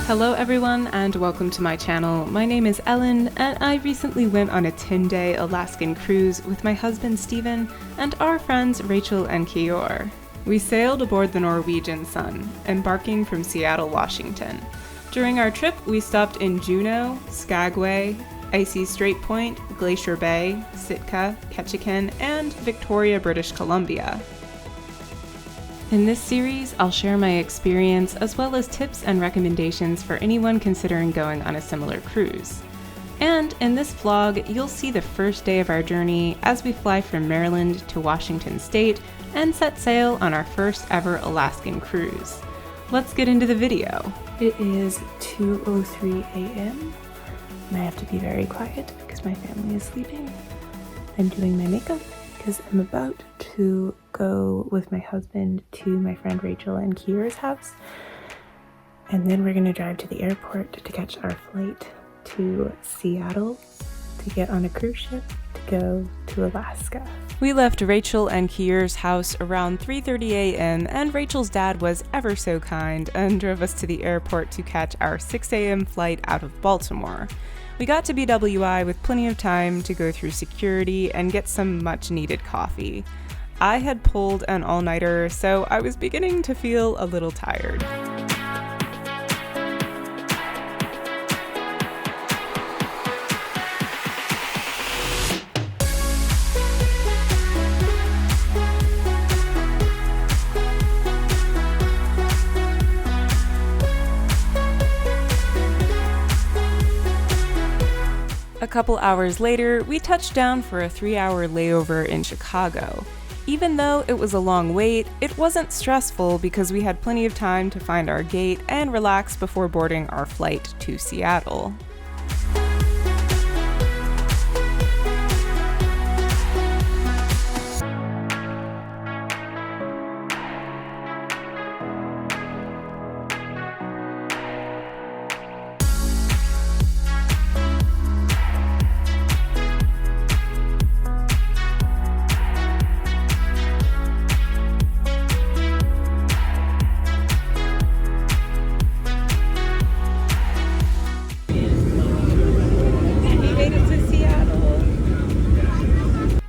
Hello everyone and welcome to my channel. My name is Ellen and I recently went on a 10-day Alaskan cruise with my husband Steven and our friends Rachel and Kior. We sailed aboard the Norwegian Sun, embarking from Seattle, Washington. During our trip we stopped in Juneau, Skagway, Icy Strait Point, Glacier Bay, Sitka, Ketchikan, and Victoria, British Columbia. In this series, I'll share my experience as well as tips and recommendations for anyone considering going on a similar cruise. And in this vlog, you'll see the first day of our journey as we fly from Maryland to Washington State and set sail on our first ever Alaskan cruise. Let's get into the video. It is 2:03 a.m. and I have to be very quiet because my family is sleeping. I'm doing my makeup because I'm about to go with my husband to my friend Rachel and Kior's house, and then we're going to drive to the airport to catch our flight to Seattle to get on a cruise ship to go to Alaska. We left Rachel and Kior's house around 3:30 a.m. and Rachel's dad was ever so kind and drove us to the airport to catch our 6 a.m. flight out of Baltimore. We got to BWI with plenty of time to go through security and get some much needed coffee. I had pulled an all-nighter, so I was beginning to feel a little tired. A couple hours later, we touched down for a 3-hour layover in Chicago. Even though it was a long wait, it wasn't stressful because we had plenty of time to find our gate and relax before boarding our flight to Seattle.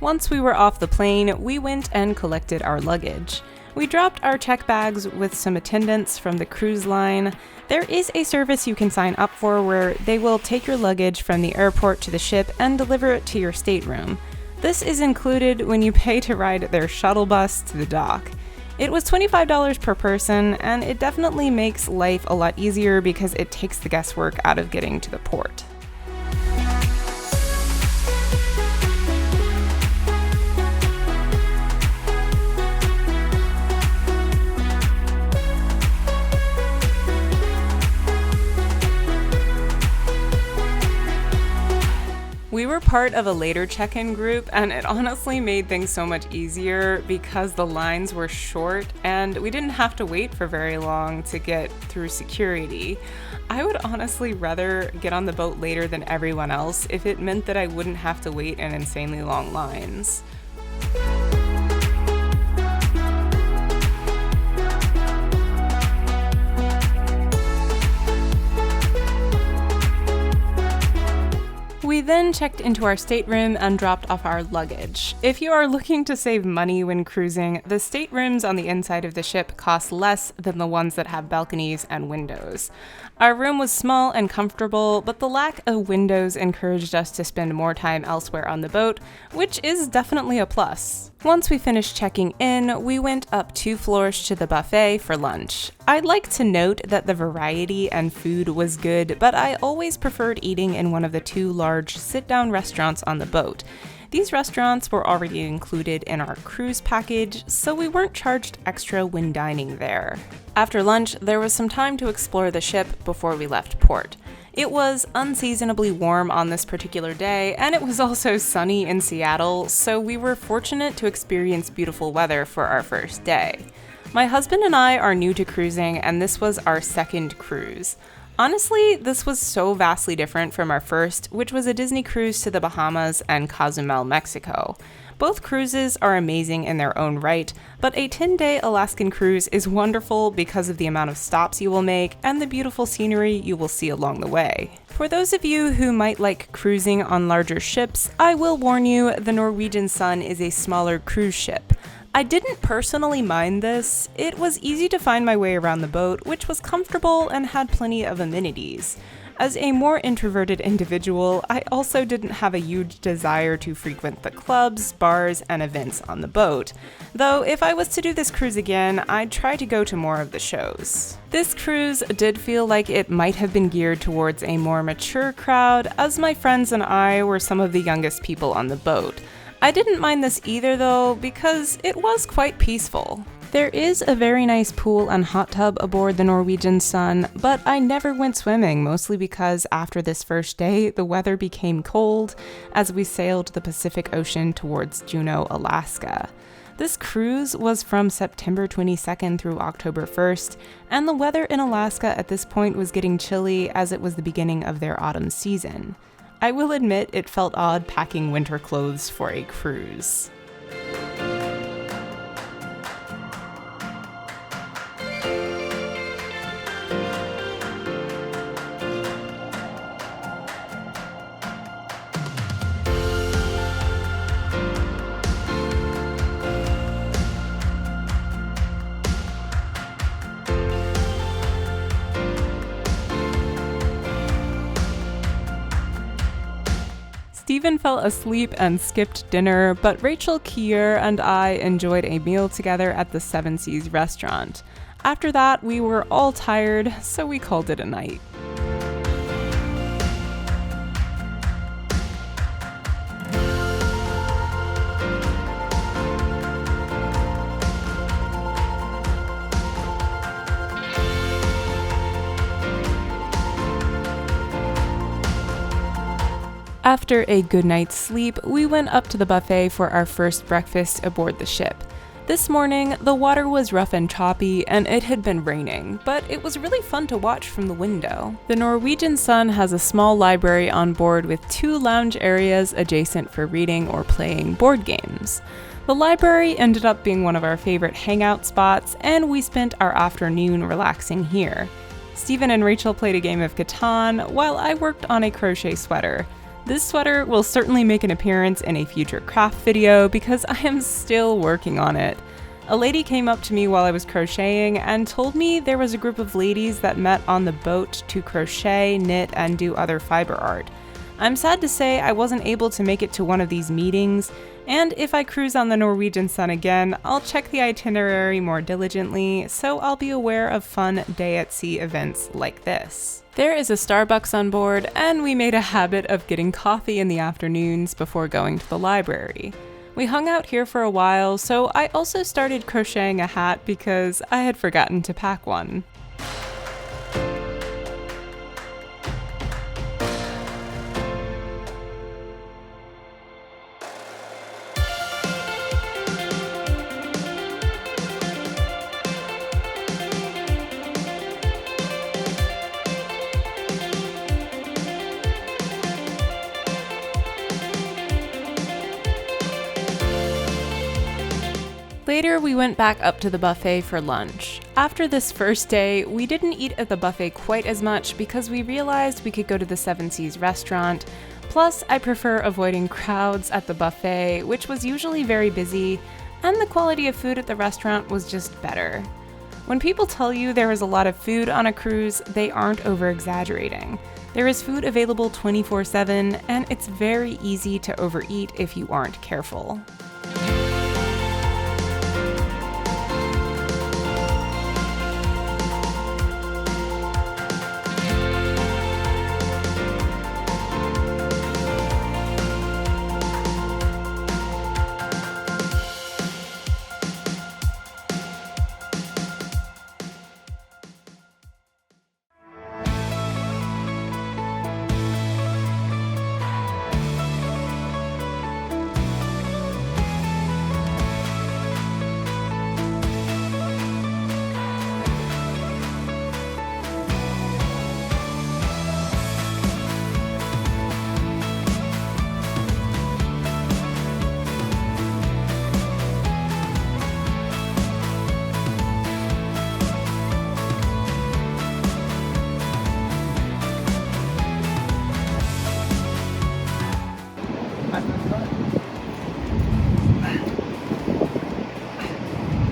Once we were off the plane, we went and collected our luggage. We dropped our check bags with some attendants from the cruise line. There is a service you can sign up for where they will take your luggage from the airport to the ship and deliver it to your stateroom. This is included when you pay to ride their shuttle bus to the dock. It was $25 per person, and it definitely makes life a lot easier because it takes the guesswork out of getting to the port. We were part of a later check-in group, and it honestly made things so much easier because the lines were short and we didn't have to wait for very long to get through security. I would honestly rather get on the boat later than everyone else if it meant that I wouldn't have to wait in insanely long lines. We then checked into our stateroom and dropped off our luggage. If you are looking to save money when cruising, the staterooms on the inside of the ship cost less than the ones that have balconies and windows. Our room was small and comfortable, but the lack of windows encouraged us to spend more time elsewhere on the boat, which is definitely a plus. Once we finished checking in, we went up 2 floors to the buffet for lunch. I'd like to note that the variety and food was good, but I always preferred eating in one of the 2 large sit-down restaurants on the boat. These restaurants were already included in our cruise package, so we weren't charged extra when dining there. After lunch, there was some time to explore the ship before we left port. It was unseasonably warm on this particular day, and it was also sunny in Seattle, so we were fortunate to experience beautiful weather for our first day. My husband and I are new to cruising, and this was our second cruise. Honestly, this was so vastly different from our first, which was a Disney cruise to the Bahamas and Cozumel, Mexico. Both cruises are amazing in their own right, but a 10-day Alaskan cruise is wonderful because of the amount of stops you will make and the beautiful scenery you will see along the way. For those of you who might like cruising on larger ships, I will warn you, the Norwegian Sun is a smaller cruise ship. I didn't personally mind this. It was easy to find my way around the boat, which was comfortable and had plenty of amenities. As a more introverted individual, I also didn't have a huge desire to frequent the clubs, bars, and events on the boat. Though if I was to do this cruise again, I'd try to go to more of the shows. This cruise did feel like it might have been geared towards a more mature crowd, as my friends and I were some of the youngest people on the boat. I didn't mind this either though, because it was quite peaceful. There is a very nice pool and hot tub aboard the Norwegian Sun, but I never went swimming, mostly because after this first day, the weather became cold as we sailed the Pacific Ocean towards Juneau, Alaska. This cruise was from September 22nd through October 1st, and the weather in Alaska at this point was getting chilly as it was the beginning of their autumn season. I will admit it felt odd packing winter clothes for a cruise. Stephen fell asleep and skipped dinner, but Rachel, Kier, and I enjoyed a meal together at the Seven Seas restaurant. After that, we were all tired, so we called it a night. After a good night's sleep, we went up to the buffet for our first breakfast aboard the ship. This morning, the water was rough and choppy, and it had been raining, but it was really fun to watch from the window. The Norwegian Sun has a small library on board with 2 lounge areas adjacent for reading or playing board games. The library ended up being one of our favorite hangout spots, and we spent our afternoon relaxing here. Stephen and Rachel played a game of Catan, while I worked on a crochet sweater. This sweater will certainly make an appearance in a future craft video because I am still working on it. A lady came up to me while I was crocheting and told me there was a group of ladies that met on the boat to crochet, knit, and do other fiber art. I'm sad to say I wasn't able to make it to one of these meetings, and if I cruise on the Norwegian Sun again, I'll check the itinerary more diligently, so I'll be aware of fun day-at-sea events like this. There is a Starbucks on board, and we made a habit of getting coffee in the afternoons before going to the library. We hung out here for a while, so I also started crocheting a hat because I had forgotten to pack one. Later, we went back up to the buffet for lunch. After this first day, we didn't eat at the buffet quite as much because we realized we could go to the Seven Seas restaurant. Plus, I prefer avoiding crowds at the buffet, which was usually very busy, and the quality of food at the restaurant was just better. When people tell you there is a lot of food on a cruise, they aren't over-exaggerating. There is food available 24/7, and it's very easy to overeat if you aren't careful.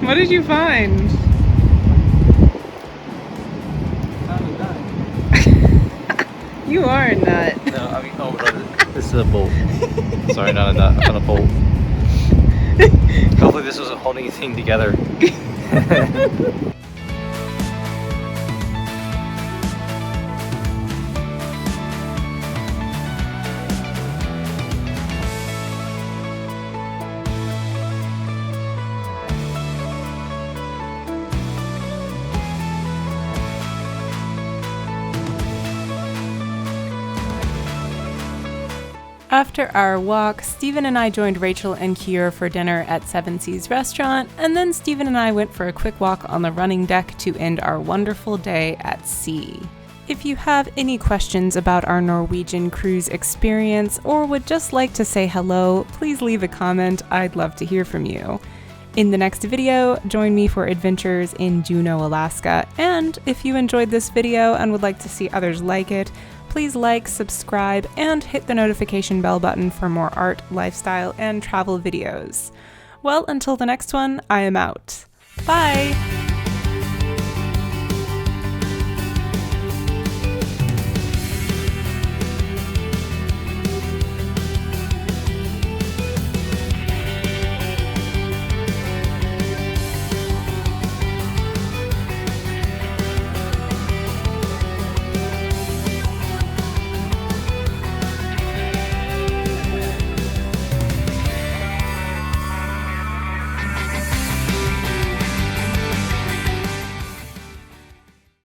What did you find? You are a nut. No, I mean, oh no, this is a bolt. Sorry, not a nut, I found a bolt. Hopefully this was a holding thing together. After our walk, Stephen and I joined Rachel and Kier for dinner at Seven Seas restaurant, and then Stephen and I went for a quick walk on the running deck to end our wonderful day at sea. If you have any questions about our Norwegian cruise experience or would just like to say hello, please leave a comment. I'd love to hear from you. In the next video, join me for adventures in Juneau, Alaska, and if you enjoyed this video and would like to see others like it, please like, subscribe, and hit the notification bell button for more art, lifestyle, and travel videos. Well, until the next one, I am out. Bye!